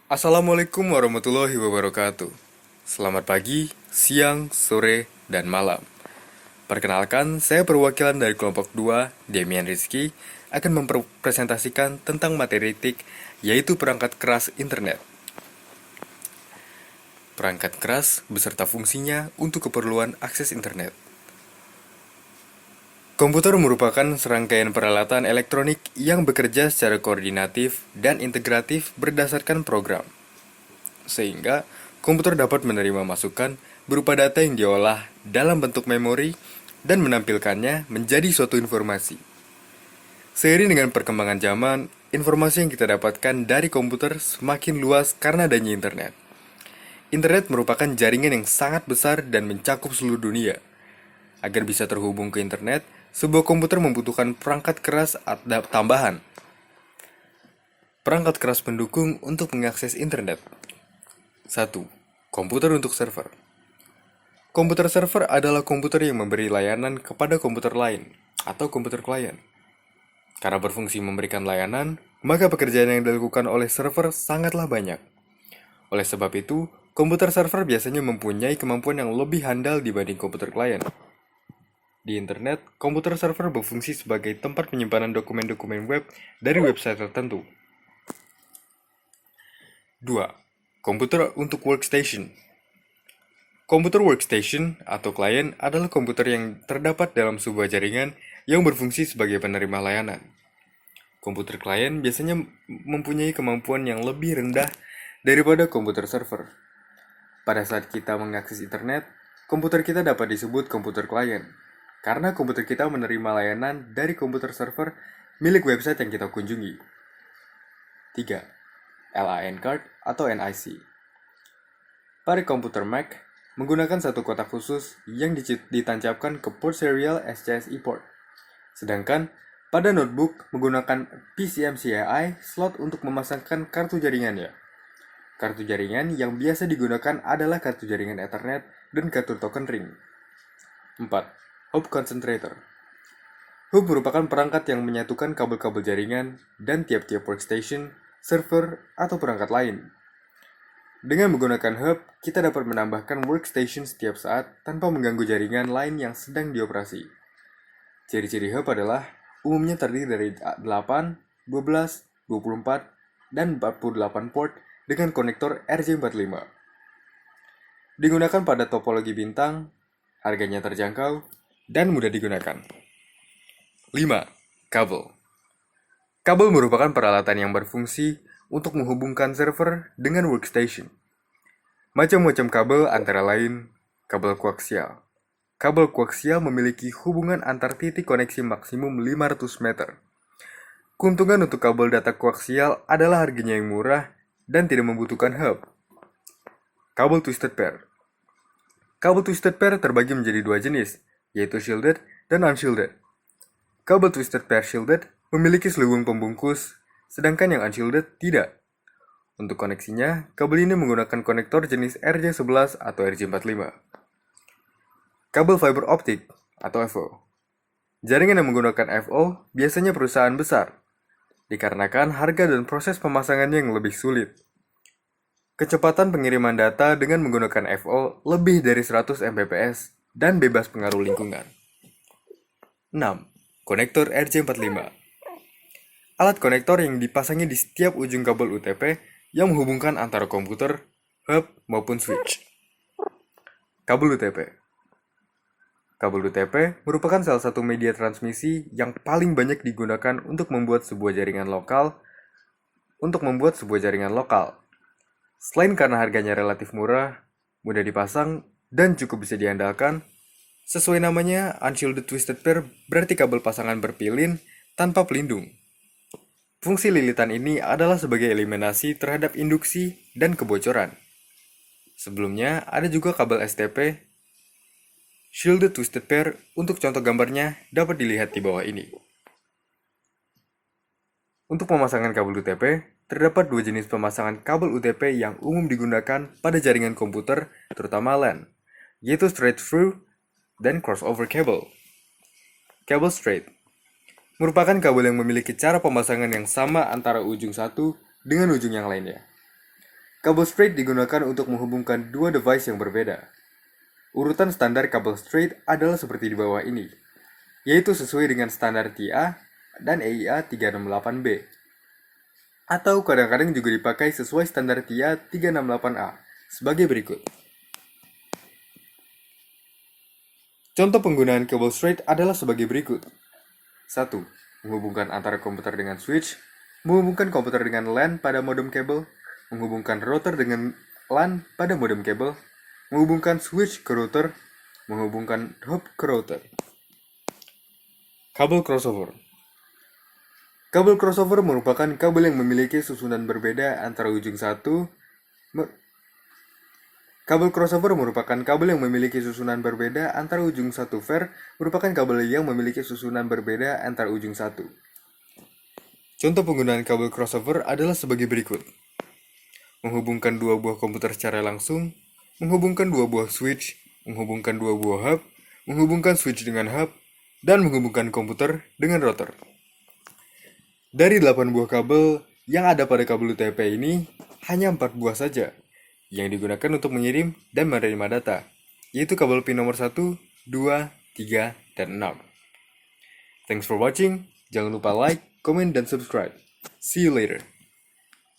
Assalamualaikum warahmatullahi wabarakatuh. Selamat pagi, siang, sore, dan malam. Perkenalkan, saya perwakilan dari kelompok 2, Demian Rizky, akan mempresentasikan tentang materi TIK, yaitu perangkat keras internet. Perangkat keras beserta fungsinya untuk keperluan akses internet. Komputer merupakan serangkaian peralatan elektronik yang bekerja secara koordinatif dan integratif berdasarkan program. Sehingga komputer dapat menerima masukan berupa data yang diolah dalam bentuk memori dan menampilkannya menjadi suatu informasi. Seiring dengan perkembangan zaman, informasi yang kita dapatkan dari komputer semakin luas karena adanya internet. Internet merupakan jaringan yang sangat besar dan mencakup seluruh dunia. Agar bisa terhubung ke internet, sebuah komputer membutuhkan perangkat keras tambahan. Perangkat keras pendukung untuk mengakses internet. 1. Komputer untuk server. Komputer server adalah komputer yang memberi layanan kepada komputer lain atau komputer klien. Karena berfungsi memberikan layanan, maka pekerjaan yang dilakukan oleh server sangatlah banyak. Oleh sebab itu, komputer server biasanya mempunyai kemampuan yang lebih handal dibanding komputer klien. Di internet, komputer server berfungsi sebagai tempat penyimpanan dokumen-dokumen web dari website tertentu. 2. Komputer untuk workstation. Komputer workstation atau klien adalah komputer yang terdapat dalam sebuah jaringan yang berfungsi sebagai penerima layanan. Komputer klien biasanya mempunyai kemampuan yang lebih rendah daripada komputer server. Pada saat kita mengakses internet, komputer kita dapat disebut komputer klien, karena komputer kita menerima layanan dari komputer server milik website yang kita kunjungi. 3. LAN card atau NIC. Pada komputer Mac, menggunakan satu kotak khusus yang ditancapkan ke port serial SCSI port. Sedangkan pada notebook menggunakan PCMCII slot untuk memasangkan kartu jaringannya. Kartu jaringan yang biasa digunakan adalah kartu jaringan Ethernet dan kartu token ring. 4. Hub concentrator. Hub merupakan perangkat yang menyatukan kabel-kabel jaringan dan tiap-tiap workstation, server, atau perangkat lain. Dengan menggunakan hub, kita dapat menambahkan workstation setiap saat tanpa mengganggu jaringan lain yang sedang dioperasi. Ciri-ciri hub adalah umumnya terdiri dari 8, 12, 24, dan 48 port dengan konektor RJ45. Digunakan pada topologi bintang, harganya terjangkau, dan mudah digunakan. 5. Kabel. Kabel merupakan peralatan yang berfungsi untuk menghubungkan server dengan workstation. Macam-macam kabel antara lain kabel koaksial. Kabel koaksial memiliki hubungan antar titik koneksi maksimum 500 meter. Keuntungan untuk kabel data koaksial adalah harganya yang murah dan tidak membutuhkan hub. Kabel twisted pair. Kabel twisted pair terbagi menjadi dua jenis, yaitu shielded dan unshielded. Kabel twisted pair shielded memiliki selubung pembungkus, sedangkan yang unshielded tidak. Untuk koneksinya, kabel ini menggunakan konektor jenis RJ11 atau RJ45. Kabel fiber optik atau FO. Jaringan yang menggunakan FO biasanya perusahaan besar, dikarenakan harga dan proses pemasangannya yang lebih sulit. Kecepatan pengiriman data dengan menggunakan FO lebih dari 100 Mbps dan bebas pengaruh lingkungan. 6. Konektor RJ45. Alat konektor yang dipasangi di setiap ujung kabel UTP yang menghubungkan antara komputer, hub, maupun switch. Kabel UTP. Kabel UTP merupakan salah satu media transmisi yang paling banyak digunakan untuk membuat sebuah jaringan lokal. Selain karena harganya relatif murah, mudah dipasang, dan cukup bisa diandalkan, sesuai namanya, unshielded twisted pair berarti kabel pasangan berpilin tanpa pelindung. Fungsi lilitan ini adalah sebagai eliminasi terhadap induksi dan kebocoran. Sebelumnya, ada juga kabel STP, shielded twisted pair, untuk contoh gambarnya dapat dilihat di bawah ini. Untuk pemasangan kabel UTP, terdapat dua jenis pemasangan kabel UTP yang umum digunakan pada jaringan komputer, terutama LAN, yaitu straight through dan crossover cable. Kabel straight merupakan kabel yang memiliki cara pemasangan yang sama antara ujung satu dengan ujung yang lainnya. Kabel straight digunakan untuk menghubungkan dua device yang berbeda. Urutan standar kabel straight adalah seperti di bawah ini, yaitu sesuai dengan standar TA dan EIA 368B. Atau kadang-kadang juga dipakai sesuai standar TIA 368A sebagai berikut. Contoh penggunaan kabel straight adalah sebagai berikut. 1. Menghubungkan antara komputer dengan switch, menghubungkan komputer dengan LAN pada modem kabel, menghubungkan router dengan LAN pada modem kabel, menghubungkan switch ke router, menghubungkan hub ke router. Kabel crossover. Kabel crossover merupakan kabel yang memiliki susunan berbeda antara ujung satu. Kabel crossover merupakan kabel yang memiliki susunan berbeda antara ujung satu merupakan kabel yang memiliki susunan berbeda antara ujung satu. Contoh penggunaan kabel crossover adalah sebagai berikut. Menghubungkan dua buah komputer secara langsung, menghubungkan dua buah switch, menghubungkan dua buah hub, menghubungkan switch dengan hub, dan menghubungkan komputer dengan router. Dari 8 buah kabel yang ada pada kabel UTP ini, hanya 4 buah saja yang digunakan untuk mengirim dan menerima data, yaitu kabel pin nomor 1, 2, 3, dan 6. Thanks for watching. Jangan lupa like, comment, dan subscribe. See you later.